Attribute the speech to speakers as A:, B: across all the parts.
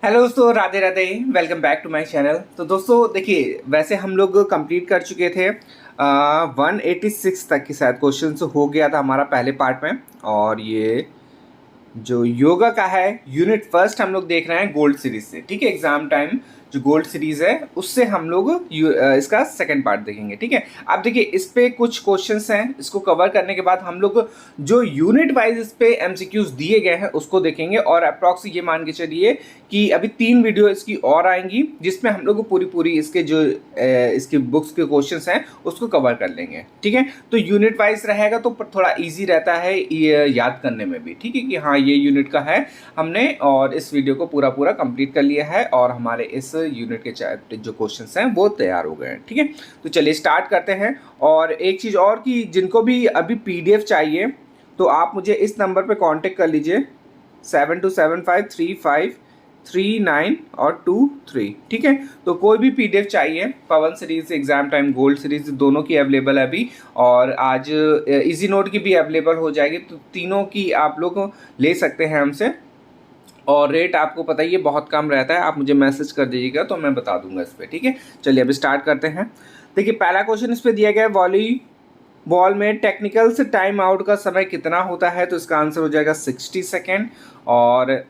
A: Hello दोस्तों, Radhe Radhe. Welcome back to my channel. तो दोस्तों देखिए, वैसे हम लोग कंप्लीट कर चुके थे 186 तक की शायद क्वेश्चन हो गया था हमारा पहले पार्ट में। और ये जो योगा का है यूनिट फर्स्ट हम लोग देख रहे हैं गोल्ड सीरीज से। ठीक है, एग्जाम टाइम जो गोल्ड सीरीज है उससे हम लोग इसका सेकंड पार्ट देखेंगे। ठीक है, अब देखिए इस पे कुछ क्वेश्चंस हैं, इसको कवर करने के बाद हम लोग जो यूनिट वाइज इस पे एमसीक्यूज दिए गए हैं उसको देखेंगे। और अप्रॉक्स ये मान के चलिए कि अभी 3 वीडियो इसकी और आएंगी जिसमें हम लोग पूरी पूरी इसके जो इसकी बुक्स के क्वेश्चंस हैं उसको कवर कर लेंगे। ठीक है, तो यूनिट वाइज रहेगा तो थोड़ा ईजी रहता है ये याद करने में भी। ठीक है कि हाँ ये यूनिट का है हमने, और इस वीडियो को पूरा पूरा कंप्लीट कर लिया है और हमारे इस यूनिट के चैप्टर जो क्वेश्चंस हैं वो तैयार हो गए हैं। ठीक है, तो चलिए स्टार्ट करते हैं। और एक चीज़ और कि जिनको भी अभी पीडीएफ चाहिए तो आप मुझे इस नंबर पे कांटेक्ट कर लीजिए 72753539 और 23। ठीक है, तो कोई भी पीडीएफ चाहिए Pawan series exam time gold series दोनों की अवेलेबल है अभी, और आज इजी नोट की भी अवेलेबल हो जाएगी। तो तीनों की आप लोग ले सकते हैं हमसे, और रेट आपको पता ही है बहुत कम रहता है। आप मुझे मैसेज कर दीजिएगा तो मैं बता दूंगा इस पर। ठीक है, चलिए अभी स्टार्ट करते हैं। देखिए पहला क्वेश्चन इस पर दिया गया है, वॉलीबॉल में टेक्निकल से टाइम आउट का समय कितना होता है? तो इसका आंसर हो जाएगा 60 सेकेंड। और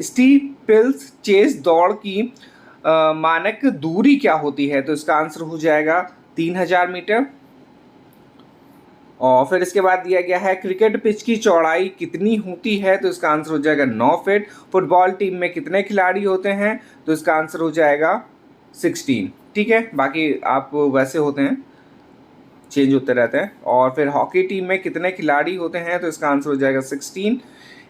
A: स्टीपल्स चेस दौड़ की मानक दूरी क्या होती है? तो इसका आंसर हो जाएगा 3000 मीटर। और फिर इसके बाद दिया गया है क्रिकेट पिच की चौड़ाई कितनी होती है? तो इसका आंसर हो जाएगा 9 फीट। फुटबॉल टीम में कितने खिलाड़ी होते हैं? तो इसका आंसर हो जाएगा 16। ठीक है, बाकी आप वैसे होते हैं, चेंज होते रहते हैं। और फिर हॉकी टीम में कितने खिलाड़ी होते हैं? तो इसका आंसर हो जाएगा 16।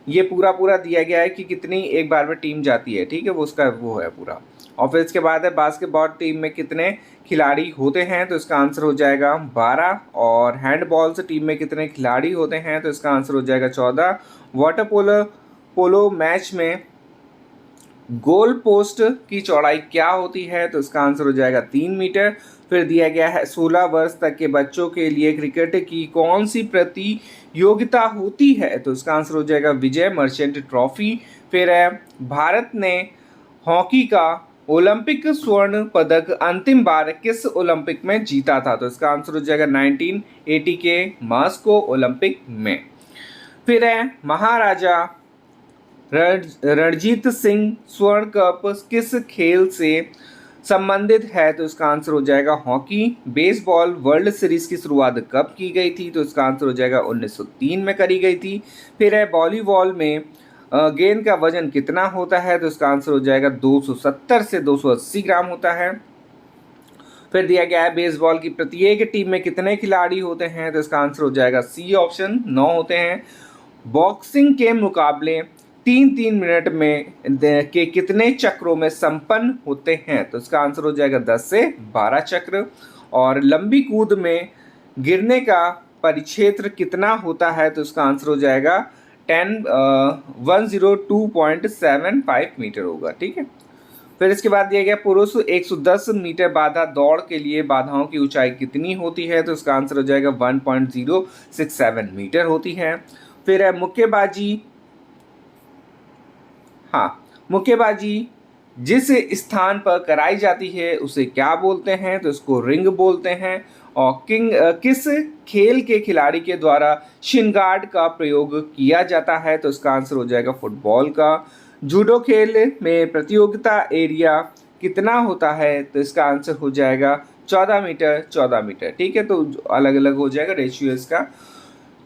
A: ये पूरा पूरा दिया गया है कि कितनी एक बार में टीम जाती है। ठीक है, वो उसका वो है पूरा। और फिर इसके बाद है बास्केटबॉल टीम में कितने खिलाड़ी होते हैं? तो इसका आंसर हो जाएगा 12। और हैंडबॉल से टीम में कितने खिलाड़ी होते हैं? तो इसका आंसर हो जाएगा 14। वाटर पोलो मैच में गोल पोस्ट की चौड़ाई क्या होती है? तो इसका आंसर हो जाएगा 3 मीटर। फिर दिया गया है 16 वर्ष तक के बच्चों के लिए क्रिकेट की कौन सी प्रतियोगिता होती है? तो इसका आंसर हो जाएगा विजय मर्चेंट ट्रॉफी। फिर है भारत ने हॉकी का ओलंपिक स्वर्ण पदक अंतिम बार किस ओलंपिक में जीता था? तो इसका आंसर हो जाएगा 1980 के मॉस्को ओलंपिक में। फिर है महाराजा रणजीत सिंह स्वर्ण कप किस खेल से संबंधित है? तो इसका आंसर हो जाएगा हॉकी। बेसबॉल वर्ल्ड सीरीज की शुरुआत कब की गई थी? तो इसका आंसर हो जाएगा 1903 में करी गई थी। फिर है वॉलीबॉल में गेंद का वजन कितना होता है? तो इसका आंसर हो जाएगा 270 से 280 ग्राम होता है। फिर दिया गया है बेसबॉल की प्रत्येक टीम में कितने खिलाड़ी होते हैं? तो इसका आंसर हो जाएगा सी ऑप्शन, 9 होते हैं। बॉक्सिंग के मुकाबले 3-3 मिनट में के कितने चक्रों में संपन्न होते हैं? तो इसका आंसर हो जाएगा 10 से 12 चक्र। और लंबी कूद में गिरने का परिक्षेत्र कितना होता है? तो इसका आंसर हो जाएगा 102.75 मीटर होगा। ठीक है, फिर इसके बाद दिया गया पुरुष 110 मीटर बाधा दौड़ के लिए बाधाओं की ऊंचाई कितनी होती है? तो इसका आंसर हो जाएगा 1.067 मीटर होती है। फिर है मुक्केबाजी, हाँ, मुक्केबाजी जिस स्थान पर कराई जाती है उसे क्या बोलते हैं? तो इसको रिंग बोलते हैं। और किस खेल के खिलाड़ी के द्वारा शिन गार्ड का प्रयोग किया जाता है? तो इसका आंसर हो जाएगा फुटबॉल का। जूडो खेल में प्रतियोगिता एरिया कितना होता है? तो इसका आंसर हो जाएगा 14 मीटर 14 मीटर। ठीक है, तो अलग अलग हो जाएगा रेशियो इसका,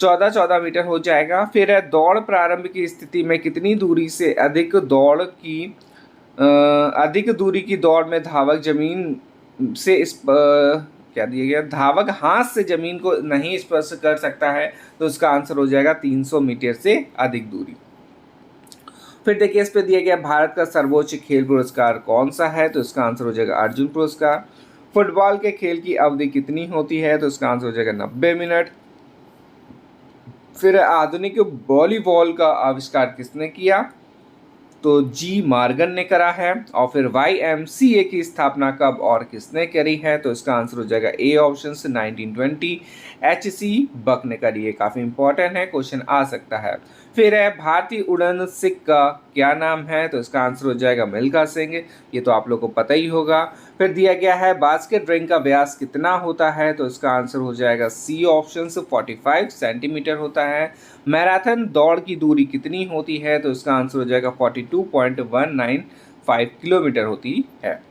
A: 14-14 मीटर हो जाएगा। फिर है दौड़ प्रारंभ की स्थिति में कितनी दूरी से अधिक दूरी की दौड़ में धावक जमीन से क्या दिया गया, धावक हाथ से जमीन को नहीं स्पर्श कर सकता है? तो इसका आंसर हो जाएगा 300 मीटर से अधिक दूरी। फिर देखिए इस पे दिया गया भारत का सर्वोच्च खेल पुरस्कार कौन सा है? तो इसका आंसर हो जाएगा अर्जुन पुरस्कार। फुटबॉल के खेल की अवधि कितनी होती है? तो इसका आंसर हो जाएगा 90 मिनट। फिर आधुनिक वॉलीबॉल का आविष्कार किसने किया? तो जी मार्गन ने करा है। और फिर YMCA की स्थापना कब और किसने करी है? तो इसका आंसर हो जाएगा ए ऑप्शन से 1920। HC बक ने करी है, काफ़ी इंपॉर्टेंट है, क्वेश्चन आ सकता है। फिर है भारतीय उड़न सिख का क्या नाम है, तो इसका आंसर हो जाएगा मिल्खा सिंह, ये तो आप लोग को पता ही होगा। फिर दिया गया है बास्केट रिंग का व्यास कितना होता है, तो इसका आंसर हो जाएगा सी ऑप्शन 45 सेंटीमीटर होता है। मैराथन दौड़ की दूरी कितनी होती है, तो इसका आंसर हो जाएगा 42.195 किलोमीटर होती है।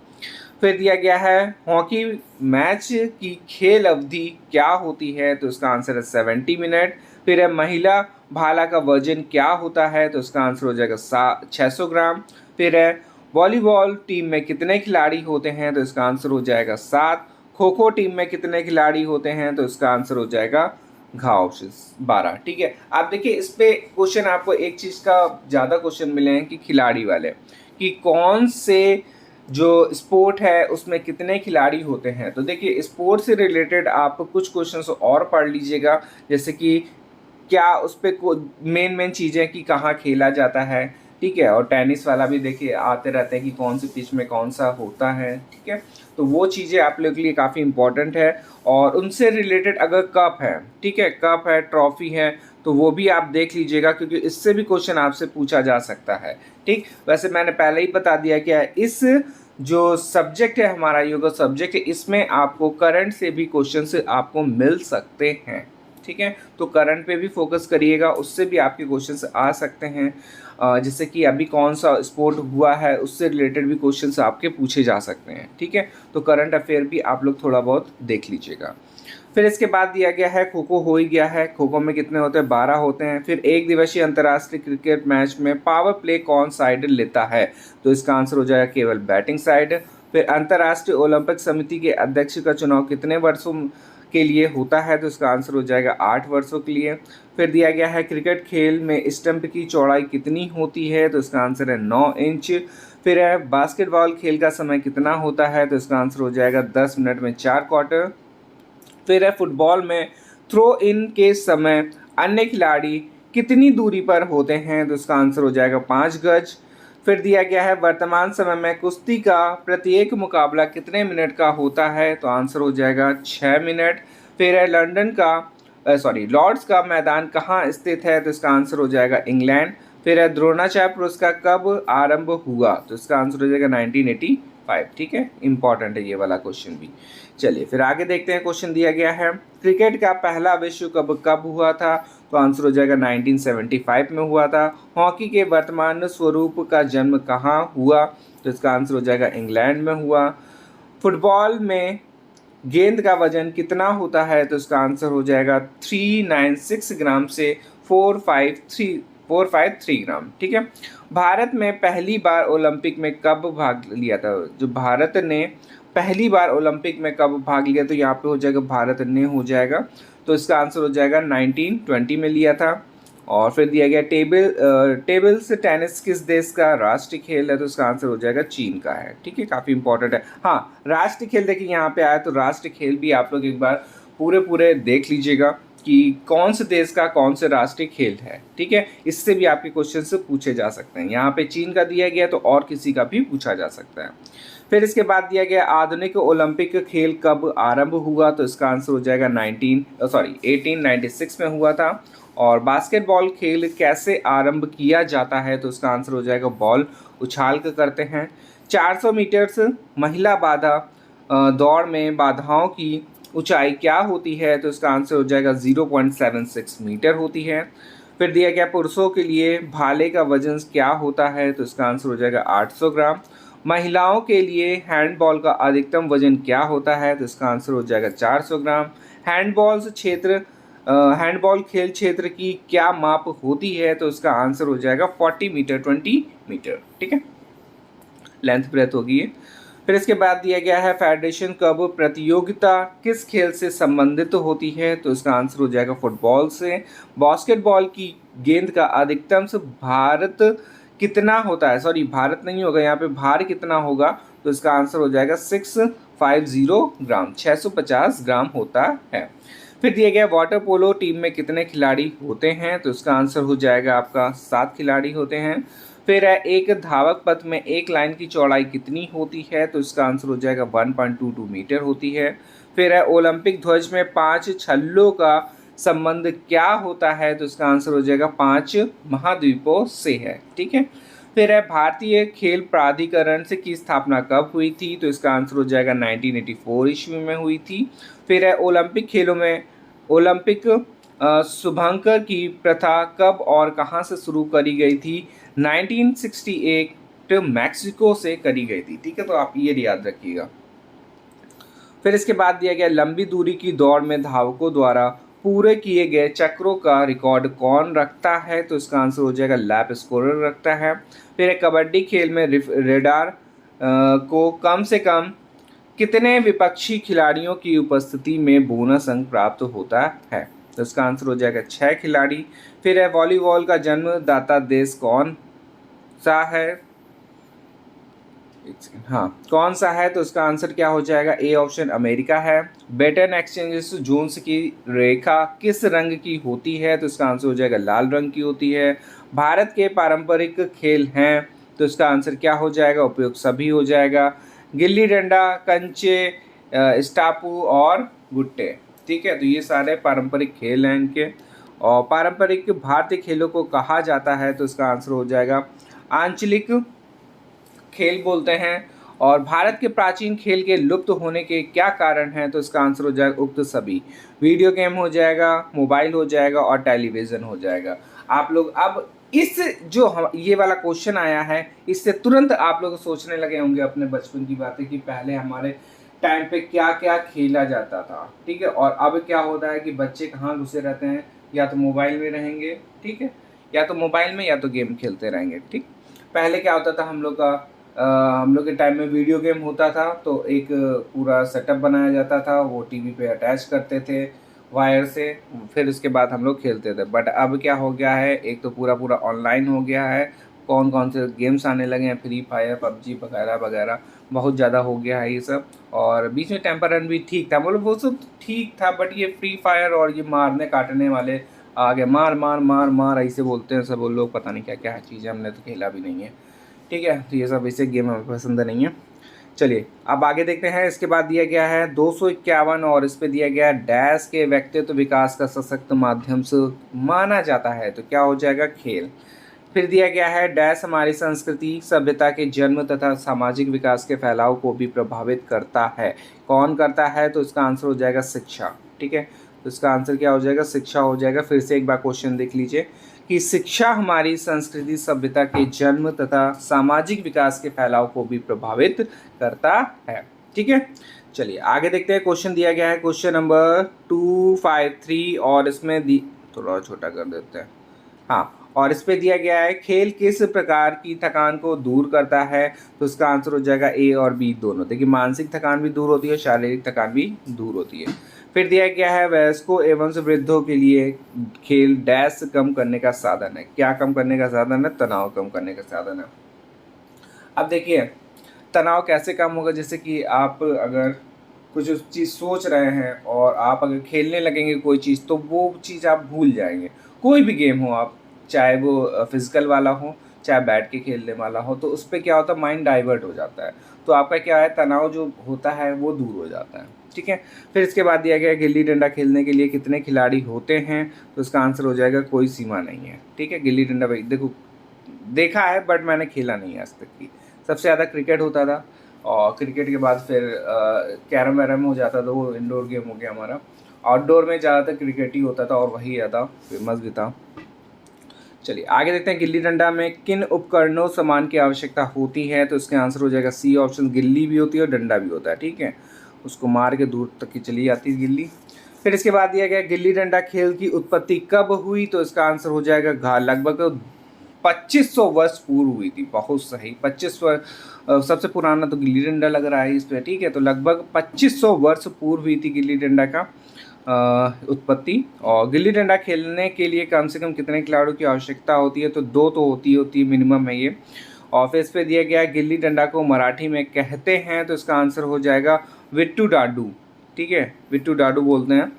A: फिर दिया गया है हॉकी मैच की खेल अवधि क्या होती है, तो इसका आंसर है 70 मिनट। फिर है महिला भाला का वजन क्या होता है, तो इसका आंसर हो जाएगा 600 ग्राम। फिर है वॉलीबॉल टीम में कितने खिलाड़ी होते हैं, तो इसका आंसर हो जाएगा 7। खो खो टीम में कितने खिलाड़ी होते हैं, तो इसका आंसर हो जाएगा घा ऑप्शन 12। ठीक है, आप देखिए इस पे क्वेश्चन आपको एक चीज़ का ज़्यादा क्वेश्चन मिले हैं कि खिलाड़ी वाले, कि कौन से जो स्पोर्ट है उसमें कितने खिलाड़ी होते हैं। तो देखिए स्पोर्ट से रिलेटेड आप कुछ क्वेश्चंस और पढ़ लीजिएगा, जैसे कि क्या उस पर मेन मेन चीज़ें कि कहाँ खेला जाता है, ठीक है। और टेनिस वाला भी देखिए आते रहते हैं कि कौन सी पिच में कौन सा होता है, ठीक है। तो वो चीज़ें आप लोग के लिए काफ़ी इंपॉर्टेंट है। और उनसे रिलेटेड अगर कप है, ठीक है, कप है, ट्रॉफी है, तो वो भी आप देख लीजिएगा, क्योंकि इससे भी क्वेश्चन आपसे पूछा जा सकता है। ठीक, वैसे मैंने पहले ही बता दिया कि इस जो सब्जेक्ट है हमारा योगा सब्जेक्ट है, इसमें आपको करंट से भी क्वेश्चन आपको मिल सकते हैं। ठीक है, तो करंट पे भी फोकस करिएगा, उससे भी आपके क्वेश्चंस आ सकते हैं। जैसे कि अभी कौन सा स्पोर्ट हुआ है उससे रिलेटेड भी क्वेश्चंस आपके पूछे जा सकते हैं। ठीक है, तो करंट अफेयर भी आप लोग थोड़ा बहुत देख लीजिएगा। फिर इसके बाद दिया गया है खो खो हो ही गया है, खो खो में कितने होते हैं, 12 होते हैं। फिर एक दिवसीय अंतर्राष्ट्रीय क्रिकेट मैच में पावर प्ले कौन साइड लेता है, तो इसका आंसर हो जाएगा केवल बैटिंग साइड। फिर अंतर्राष्ट्रीय ओलंपिक समिति के अध्यक्ष का चुनाव कितने वर्षों के लिए होता है, तो इसका आंसर हो जाएगा 8 वर्षों के लिए। फिर दिया गया है क्रिकेट खेल में स्टंप की चौड़ाई कितनी होती है, तो इसका आंसर है 9 इंच। फिर है बास्केटबॉल खेल का समय कितना होता है, तो इसका आंसर हो जाएगा 10 मिनट में 4 क्वार्टर। फिर है फुटबॉल में थ्रो इन के समय अन्य खिलाड़ी कितनी दूरी पर होते हैं, तो इसका आंसर हो जाएगा 5 गज। फिर दिया गया है वर्तमान समय में कुश्ती का प्रत्येक मुकाबला कितने मिनट का होता है, तो आंसर हो जाएगा 6 मिनट। फिर है लॉर्ड्स का मैदान कहाँ स्थित है, तो इसका आंसर हो जाएगा इंग्लैंड। फिर है द्रोणाचार्य पुरस्कार कब आरंभ हुआ, तो इसका आंसर हो जाएगा 1985। ठीक है, इंपॉर्टेंट है ये वाला क्वेश्चन भी। चलिए फिर आगे देखते हैं, क्वेश्चन दिया गया है क्रिकेट का पहला विश्व कप कब हुआ था, तो आंसर हो जाएगा 1975 में हुआ था। हॉकी के वर्तमान स्वरूप का जन्म कहाँ हुआ, तो इसका आंसर हो जाएगा इंग्लैंड में हुआ। फुटबॉल में गेंद का वजन कितना होता है, तो इसका आंसर हो जाएगा 396 ग्राम से 453 ग्राम। ठीक है, भारत में पहली बार ओलंपिक में कब भाग लिया था, जो भारत ने पहली बार ओलंपिक में कब भाग लिया, तो यहाँ पे हो जाएगा भारत ने हो जाएगा, तो इसका आंसर हो जाएगा 1920 में लिया था। और फिर दिया गया टेबल्स टेनिस किस देश का राष्ट्रीय खेल है, तो इसका आंसर हो जाएगा चीन का है। ठीक है, काफ़ी इंपॉर्टेंट है। हाँ, राष्ट्रीय खेल देखिए यहाँ पे आया, तो राष्ट्रीय खेल भी आप लोग एक बार पूरे देख लीजिएगा कि कौन से देश का कौन से राष्ट्रीय खेल है। ठीक है, इससे भी आपके क्वेश्चन से पूछे जा सकते हैं। यहाँ पे चीन का दिया गया तो और किसी का भी पूछा जा सकता है। फिर इसके बाद दिया गया आधुनिक ओलंपिक खेल कब आरंभ हुआ, तो इसका आंसर हो जाएगा 1896 में हुआ था। और बास्केटबॉल खेल कैसे आरंभ किया जाता है, तो इसका आंसर हो जाएगा बॉल उछाल कर करते हैं। 400 मीटर महिला बाधा दौड़ में बाधाओं की ऊंचाई क्या होती है, तो इसका आंसर हो जाएगा 0.76 मीटर होती है। फिर दिया गया पुरुषों के लिए भाले का वजन क्या होता है, तो इसका आंसर हो जाएगा 800 ग्राम। महिलाओं के लिए हैंडबॉल का अधिकतम वजन क्या होता है, तो इसका आंसर हो जाएगा 400 ग्राम। हैंडबॉल खेल क्षेत्र की क्या माप होती है, तो इसका आंसर हो जाएगा 40 मीटर 20 मीटर। ठीक है, लेंथ ब्रेथ होगी ये। फिर इसके बाद दिया गया है फेडरेशन कप प्रतियोगिता किस खेल से संबंधित होती है, तो इसका आंसर हो जाएगा फुटबॉल से। बास्केटबॉल की गेंद का अधिकतम से भारत कितना होता है, सॉरी भारत नहीं होगा यहाँ पे, भार कितना होगा, तो इसका आंसर हो जाएगा 650 ग्राम, 650 ग्राम होता है। फिर दिया गया वाटर पोलो टीम में कितने खिलाड़ी होते हैं, तो इसका आंसर हो जाएगा आपका 7 खिलाड़ी होते हैं। फिर है एक धावक पथ में एक लाइन की चौड़ाई कितनी होती है, तो इसका आंसर हो जाएगा 1.22 मीटर होती है। फिर है ओलंपिक ध्वज में 5 छल्लों का संबंध क्या होता है, तो इसका आंसर हो जाएगा 5 महाद्वीपों से है। ठीक है। फिर है भारतीय खेल प्राधिकरण से की स्थापना कब हुई थी, तो इसका आंसर हो जाएगा 1984 ईस्वी में हुई थी। फिर है ओलंपिक खेलों में ओलंपिक शुभांकर की प्रथा कब और कहाँ से शुरू करी गई थी, 1968 मैक्सिको से करी गई थी। ठीक है, तो आप ये याद रखिएगा। फिर इसके बाद दिया गया लंबी दूरी की दौड़ में धावकों द्वारा पूरे किए गए चक्रों का रिकॉर्ड कौन रखता है, तो इसका आंसर हो जाएगा लैप स्कोरर रखता है। फिर कबड्डी खेल में रेडार को कम से कम कितने विपक्षी खिलाड़ियों की उपस्थिति में बोनस अंक प्राप्त होता है, तो इसका आंसर हो जाएगा 6 खिलाड़ी। फिर है वॉलीबॉल का जन्मदाता देश कौन सा है, हाँ कौन सा है, तो इसका आंसर क्या हो जाएगा, ए ऑप्शन अमेरिका है। बेटन एक्सचेंजेस जोन्स की रेखा किस रंग की होती है, तो इसका आंसर हो जाएगा लाल रंग की होती है। भारत के पारंपरिक खेल हैं, तो इसका आंसर क्या हो जाएगा, उपयुक्त सभी हो जाएगा। गिल्ली डंडा, कंचे, स्टापू और गुट्टे। ठीक है, तो ये सारे पारंपरिक खेल हैं इनके। और पारंपरिक भारतीय खेलों को कहा जाता है, तो इसका आंसर हो जाएगा आंचलिक खेल बोलते हैं। और भारत के प्राचीन खेल के लुप्त होने के क्या कारण हैं, तो इसका आंसर हो जाएगा उक्त सभी। वीडियो गेम हो जाएगा, मोबाइल हो जाएगा और टेलीविज़न हो जाएगा। आप लोग अब इस जो ये वाला क्वेश्चन आया है, इससे तुरंत आप लोग सोचने लगे होंगे अपने बचपन की बातें कि पहले हमारे टाइम पे क्या क्या खेला जाता था। ठीक है, और अब क्या होता है कि बच्चे कहाँ घुसे रहते हैं, या तो मोबाइल में रहेंगे, ठीक है, या तो मोबाइल में या तो गेम खेलते रहेंगे। ठीक, पहले क्या होता था हम लोग के टाइम में वीडियो गेम होता था, तो एक पूरा सेटअप बनाया जाता था, वो टीवी पे अटैच करते थे वायर से, फिर उसके बाद हम लोग खेलते थे। बट अब क्या हो गया है, एक तो पूरा ऑनलाइन हो गया है, कौन कौन से गेम्स आने लगे हैं, फ्री फायर, पबजी वगैरह वगैरह, बहुत ज़्यादा हो गया है ये सब। और बीच में टेम्पल रन भी ठीक था, मतलब वो सब ठीक था, बट ये फ्री फायर और ये मारने काटने वाले आ गए, मार मार मार मार ऐसे बोलते हैं सब वो लोग, पता नहीं क्या क्या चीज़ है, हमने तो खेला भी नहीं है। ठीक है, तो ये सब ऐसे गेम हमें पसंद नहीं है। चलिए अब आगे देखते हैं। इसके बाद दिया गया है 251 और इस पे दिया गया है डैश के व्यक्तित्व विकास का सशक्त माध्यम से माना जाता है, तो क्या हो जाएगा, खेल। फिर दिया गया है डैश हमारी संस्कृति सभ्यता के जन्म तथा सामाजिक विकास के फैलाव को भी प्रभावित करता है, कौन करता है, तो इसका आंसर हो जाएगा शिक्षा। ठीक है, तो इसका आंसर क्या हो जाएगा, शिक्षा हो जाएगा। फिर से एक बार क्वेश्चन देख लीजिए कि शिक्षा हमारी संस्कृति सभ्यता के जन्म तथा सामाजिक विकास के फैलाव को भी प्रभावित करता है। ठीक है, चलिए आगे देखते हैं। क्वेश्चन दिया गया है क्वेश्चन नंबर 253 और इसमें थोड़ा छोटा कर देते हैं, हाँ, और इस पे दिया गया है खेल किस प्रकार की थकान को दूर करता है, तो इसका आंसर हो जाएगा ए और बी दोनों। देखिए मानसिक थकान भी दूर होती है, शारीरिक थकान भी दूर होती है। फिर दिया गया है वयस्कों एवं वृद्धों के लिए खेल डैश कम करने का साधन है, क्या कम करने का साधन है, तनाव कम करने का साधन है। अब देखिए तनाव कैसे कम होगा, जैसे कि आप अगर कुछ चीज़ सोच रहे हैं और आप अगर खेलने लगेंगे कोई चीज़, तो वो चीज़ आप भूल जाएंगे। कोई भी गेम हो आप, चाहे वो फिजिकल वाला हो चाहे बैठ के खेलने वाला हो, तो उस पर क्या होता है, माइंड डाइवर्ट हो जाता है, तो आपका क्या है, तनाव जो होता है वो दूर हो जाता है। ठीक है, फिर इसके बाद दिया गया गिल्ली डंडा खेलने के लिए कितने खिलाड़ी होते हैं, तो इसका आंसर हो जाएगा कोई सीमा नहीं है। ठीक है, गिल्ली डंडा भाई देखो देखा है बट मैंने खेला नहीं है आज तक की। सबसे ज़्यादा क्रिकेट होता था, और क्रिकेट के बाद फिर कैरम वैरम हो जाता था, वो इंडोर गेम हो गया हमारा। आउटडोर में ज़्यादातर क्रिकेट ही होता था और वही ज़्यादा फेमस भी था। चलिए आगे देखते हैं, गिल्ली डंडा में किन उपकरणों सामान की आवश्यकता होती है, तो इसका आंसर हो जाएगा सी ऑप्शन, गिल्ली भी होती है और डंडा भी होता है। ठीक है, उसको मार के दूर तक की चली जाती है गिल्ली। फिर इसके बाद दिया गया गिल्ली डंडा खेल की उत्पत्ति कब हुई, तो इसका आंसर हो जाएगा लगभग 2500 वर्ष पूर्व हुई थी। बहुत सही, 2500 सबसे पुराना तो गिल्ली डंडा लग रहा है इस पर। ठीक है, तो लगभग 2500 वर्ष पूर्व हुई थी गिल्ली डंडा का उत्पत्ति। और गिल्ली डंडा खेलने के लिए कम से कम कितने खिलाड़ियों की आवश्यकता होती है, तो 2 तो होती है मिनिमम है ये। और फिर इस पे दिया गया गिल्ली डंडा को मराठी में कहते हैं, तो इसका आंसर हो जाएगा विट्टू डाडू। ठीक है, विट्टू डाडू बोलते हैं।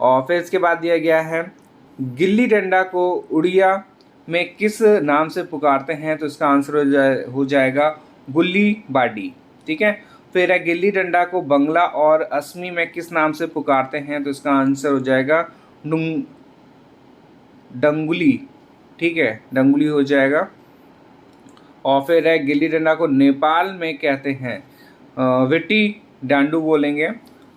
A: और फिर इसके बाद दिया गया है गिल्ली डंडा को उड़िया में किस नाम से पुकारते हैं, तो इसका आंसर हो जाएगा गुल्ली बाडी। ठीक है, फिर है गिल्ली डंडा को बंगला और असमी में किस नाम से पुकारते हैं, तो इसका आंसर हो जाएगा डंगुली, ठीक है, डंगुली हो जाएगा। और फिर है गिल्ली डंडा को नेपाल में कहते हैं विटी डांडू बोलेंगे।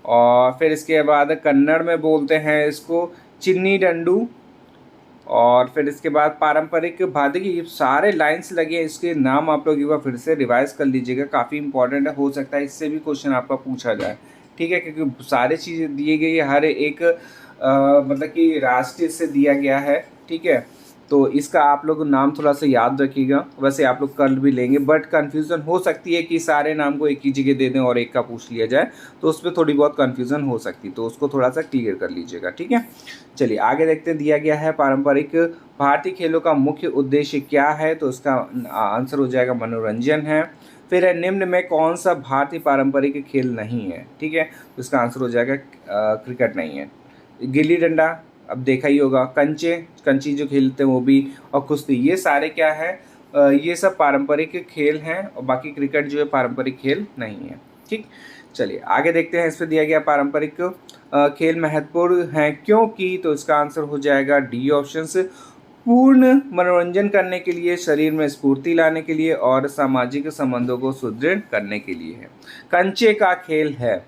A: और फिर इसके बाद कन्नड़ में बोलते हैं इसको चिन्नी डंडू। और फिर इसके बाद पारंपरिक भारतीय की सारे लाइंस लगे हैं, इसके नाम आप लोग एक बार फिर से रिवाइज कर लीजिएगा, काफ़ी इंपॉर्टेंट है, हो सकता है इससे भी क्वेश्चन आपका पूछा जाए, ठीक है, क्योंकि सारी चीज़ें दी गई है, हर एक मतलब कि राष्ट्रीय से दिया गया है, ठीक है। तो इसका आप लोग नाम थोड़ा सा याद रखिएगा, वैसे आप लोग कर भी लेंगे, बट कन्फ्यूज़न हो सकती है कि सारे नाम को एक ही जगह दे दें और एक का पूछ लिया जाए, तो उस पर थोड़ी बहुत कन्फ्यूज़न हो सकती है, तो उसको थोड़ा सा क्लियर कर लीजिएगा, ठीक है। चलिए आगे देखते हैं, दिया गया है पारंपरिक भारतीय खेलों का मुख्य उद्देश्य क्या है, तो इसका आंसर हो जाएगा मनोरंजन है। फिर है निम्न में कौन सा भारतीय पारंपरिक खेल नहीं है, ठीक है, तो इसका आंसर हो जाएगा क्रिकेट नहीं है। गिल्ली डंडा अब देखा ही होगा, कंची जो खेलते हैं वो भी, और कुश्ती, ये सारे क्या है, ये सब पारंपरिक खेल हैं, और बाकी क्रिकेट जो है पारंपरिक खेल नहीं है, ठीक। चलिए आगे देखते हैं, इस पर दिया गया पारंपरिक खेल महत्वपूर्ण हैं क्योंकि, तो इसका आंसर हो जाएगा डी ऑप्शन से, पूर्ण मनोरंजन करने के लिए, शरीर में स्फूर्ति लाने के लिए और सामाजिक संबंधों को सुदृढ़ करने के लिए है। कंचे का खेल है,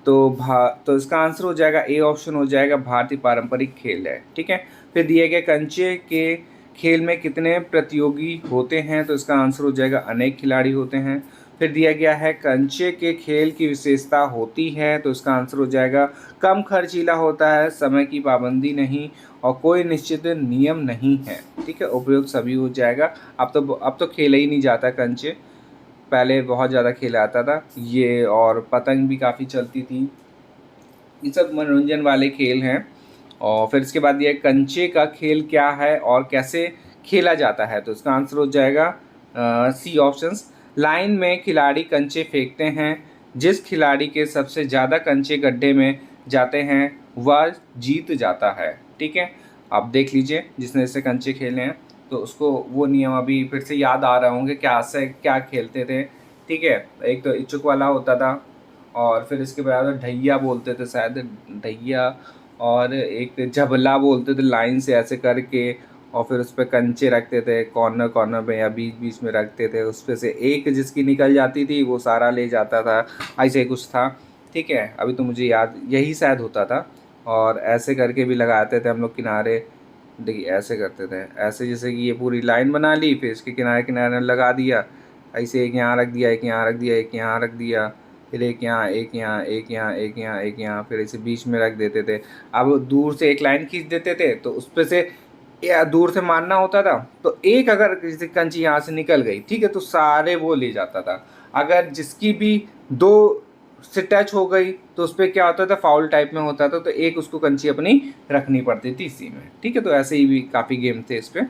A: तो इसका आंसर हो जाएगा ए ऑप्शन हो जाएगा, भारतीय पारंपरिक खेल है, ठीक है। फिर दिए गए कंचे के खेल में कितने प्रतियोगी होते हैं, तो इसका आंसर हो जाएगा अनेक खिलाड़ी होते हैं। फिर दिया गया है कंचे के खेल की विशेषता होती है, तो इसका आंसर हो जाएगा कम खर्चीला होता है, समय की पाबंदी नहीं और कोई निश्चित नियम नहीं है, ठीक है, उपयोग सभी हो जाएगा। अब तो खेला ही नहीं जाता कंचे, पहले बहुत ज़्यादा खेला आता था ये, और पतंग भी काफ़ी चलती थी, ये सब मनोरंजन वाले खेल हैं। और फिर इसके बाद ये कंचे का खेल क्या है और कैसे खेला जाता है, तो इसका आंसर हो जाएगा सी ऑप्शंस, लाइन में खिलाड़ी कंचे फेंकते हैं, जिस खिलाड़ी के सबसे ज़्यादा कंचे गड्ढे में जाते हैं वह जीत जाता है, ठीक है। आप देख लीजिए जिसने इससे कंचे खेले हैं, तो उसको वो नियम अभी फिर से याद आ रहे होंगे क्या से क्या खेलते थे, ठीक है। एक तो इच्छुक वाला होता था, और फिर इसके बाद ढैया बोलते थे शायद, ढैया, और एक जबला बोलते थे, लाइन से ऐसे करके, और फिर उस पर कंचे रखते थे कॉर्नर कॉर्नर में या बीच बीच में रखते थे, उस पर से एक जिसकी निकल जाती थी वो सारा ले जाता था, ऐसे कुछ था, ठीक है। अभी तो मुझे याद यही शायद होता था। और ऐसे करके भी लगाते थे हम लोग किनारे, देखिए ऐसे करते थे, ऐसे जैसे कि ये पूरी लाइन बना ली, फिर इसके किनारे किनारे लगा दिया, ऐसे एक यहाँ रख दिया, एक यहाँ रख दिया, एक यहाँ रख दिया, फिर एक यहाँ, एक यहाँ, एक यहाँ, एक यहाँ, एक यहाँ, फिर इसे बीच में रख देते थे। अब दूर से एक लाइन खींच देते थे, तो उस पर से या दूर से मारना होता था, तो एक अगर किसी कंची यहाँ से निकल गई, ठीक है, तो सारे वो ले जाता था। अगर जिसकी भी दो से टच हो गई तो उस पर क्या होता था, फाउल टाइप में होता था, तो एक उसको कंची अपनी रखनी पड़ती थी इसी में, ठीक है। तो ऐसे ही भी काफ़ी गेम थे इस पर।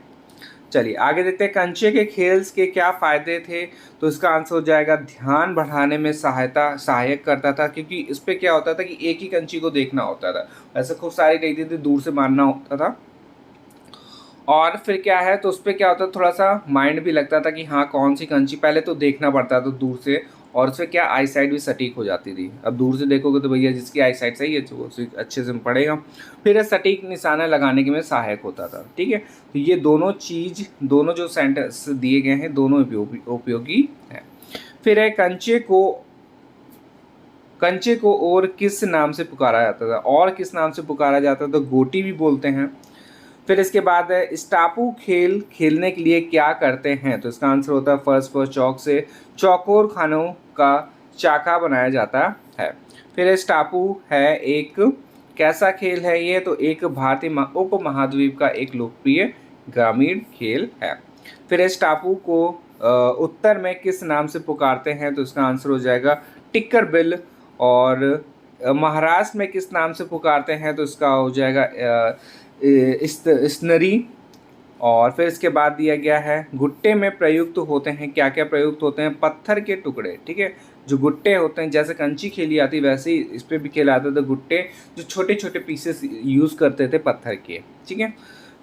A: चलिए आगे देखते हैं, कंचे के खेल के क्या फ़ायदे थे, तो इसका आंसर हो जाएगा ध्यान बढ़ाने में सहायक करता था, क्योंकि इस पर क्या होता था कि एक ही कंची को देखना होता था, ऐसे खूब सारी रहती थी, दूर से मारना होता था। और फिर क्या है, तो उस पर क्या होता था, थोड़ा सा माइंड भी लगता था कि हाँ कौन सी कंची, पहले तो देखना पड़ता था दूर से, और उससे क्या आई साइड भी सटीक हो जाती थी। अब दूर से देखोगे तो भैया जिसकी आई साइड सही है वो अच्छे से पड़ेगा। फिर सटीक निशाना लगाने के में सहायक होता था, ठीक है। तो ये दोनों जो सेंटेंस दिए गए हैं दोनों उपयोगी हैं। फिर है कंचे को और किस नाम से पुकारा जाता था, और किस नाम से पुकारा जाता था, तो गोटी भी बोलते हैं। फिर इसके बाद स्टापू खेल खेलने के लिए क्या करते हैं, तो इसका आंसर होता है फर्स्ट पर चौक से चौकोर खानों का चाका बनाया जाता है। फिर स्टापू है एक कैसा खेल है ये, तो एक भारतीय उपमहाद्वीप का एक लोकप्रिय ग्रामीण खेल है। फिर स्टापू को उत्तर में किस नाम से पुकारते हैं, तो इसका आंसर हो जाएगा टिक्कर बिल। और महाराष्ट्र में किस नाम से पुकारते हैं, तो इसका हो जाएगा स्नरी। और फिर इसके बाद दिया गया है गुट्टे में प्रयुक्त होते हैं, क्या क्या प्रयुक्त होते हैं, पत्थर के टुकड़े, ठीक है। जो गुट्टे होते हैं, जैसे कंची खेली जाती वैसे ही इस पर भी खेला जाता था गुट्टे, जो छोटे छोटे पीसेस यूज़ करते थे पत्थर के, ठीक है।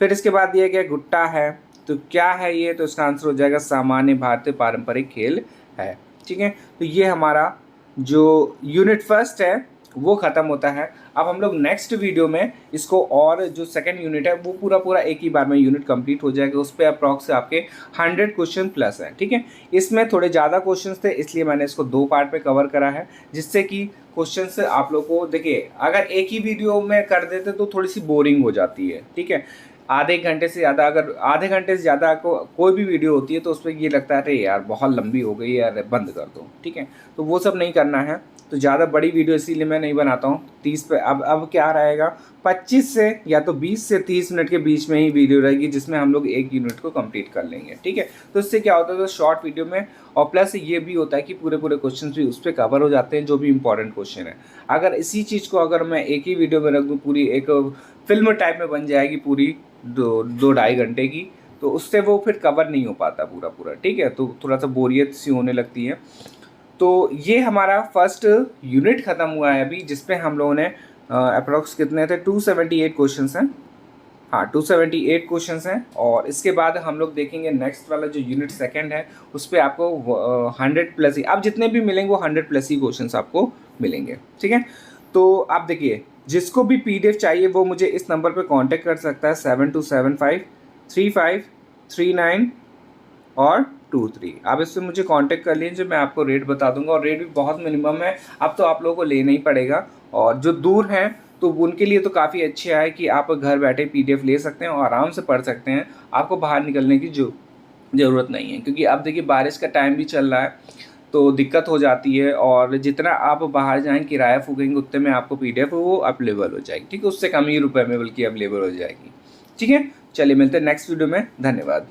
A: फिर इसके बाद दिया गया गुट्टा है, तो क्या है ये, तो इसका आंसर हो जाएगा सामान्य भारतीय पारंपरिक खेल है, ठीक है। तो ये हमारा जो यूनिट फर्स्ट है वो ख़त्म होता है। अब हम लोग नेक्स्ट वीडियो में इसको, और जो सेकंड यूनिट है वो पूरा एक ही बार में यूनिट कंप्लीट हो जाएगा। उस पर अप्रॉक्स आपके 100 क्वेश्चन प्लस हैं, ठीक है। इसमें थोड़े ज़्यादा क्वेश्चंस थे, इसलिए मैंने इसको 2 पार्ट में कवर करा है, जिससे कि क्वेश्चन से आप लोग को, देखिए अगर एक ही वीडियो में कर देते तो थोड़ी सी बोरिंग हो जाती है, ठीक है। आधे घंटे से ज़्यादा, अगर आधे घंटे से ज़्यादा कोई भी वीडियो होती है तो उस पर ये लगता है अरे यार बहुत लंबी हो गई यार, बंद कर दो, ठीक है। तो वो सब नहीं करना है, तो ज़्यादा बड़ी वीडियो इसीलिए मैं नहीं बनाता हूँ। 30 पे अब क्या रहेगा, 25 से या तो 20 से 30 मिनट के बीच में ही वीडियो रहेगी, जिसमें हम लोग एक यूनिट को कंप्लीट कर लेंगे, ठीक है। तो इससे क्या होता है, तो शॉर्ट वीडियो में, और प्लस ये भी होता है कि पूरे क्वेश्चन भी उस पर कवर हो जाते हैं, जो भी इंपॉर्टेंट क्वेश्चन है। अगर इसी चीज़ को अगर मैं एक ही वीडियो में रख दूँ, पूरी एक फिल्म टाइप में बन जाएगी पूरी 2-2.5 घंटे की, तो उससे वो फिर कवर नहीं हो पाता पूरा, ठीक है। तो थोड़ा सा बोरियत सी होने लगती है। तो ये हमारा फर्स्ट यूनिट ख़त्म हुआ है अभी, जिसपे हम लोगों ने अप्रॉक्स कितने थे, 278 क्वेश्चंस हैं, हाँ 278 क्वेश्चंस हैं। और इसके बाद हम लोग देखेंगे नेक्स्ट वाला जो यूनिट सेकंड है, उस पर आपको 100 प्लस ही, अब जितने भी मिलेंगे वो 100 प्लस ही क्वेश्चंस आपको मिलेंगे, ठीक है। तो आप देखिए, जिसको भी PDF चाहिए वो मुझे इस नंबर पे कांटेक्ट कर सकता है, 72753539 और 23। आप इससे मुझे कांटेक्ट कर लीजिए, मैं आपको रेट बता दूंगा, और रेट भी बहुत मिनिमम है, अब तो आप लोगों को लेना ही पड़ेगा। और जो दूर हैं तो उनके लिए तो काफ़ी अच्छे है कि आप घर बैठे PDF ले सकते हैं और आराम से पढ़ सकते हैं, आपको बाहर निकलने की ज़रूरत नहीं है। क्योंकि अब देखिए बारिश का टाइम भी चल रहा है, तो दिक्कत हो जाती है, और जितना आप बाहर जाएँ किराया फूकेंगे उतने में आपको PDF वो अवेलेबल हो जाएगी, ठीक है। उससे कम ही रुपये में बल्कि अवेलेबल हो जाएगी, ठीक है। चलिए मिलते हैं नेक्स्ट वीडियो में, धन्यवाद।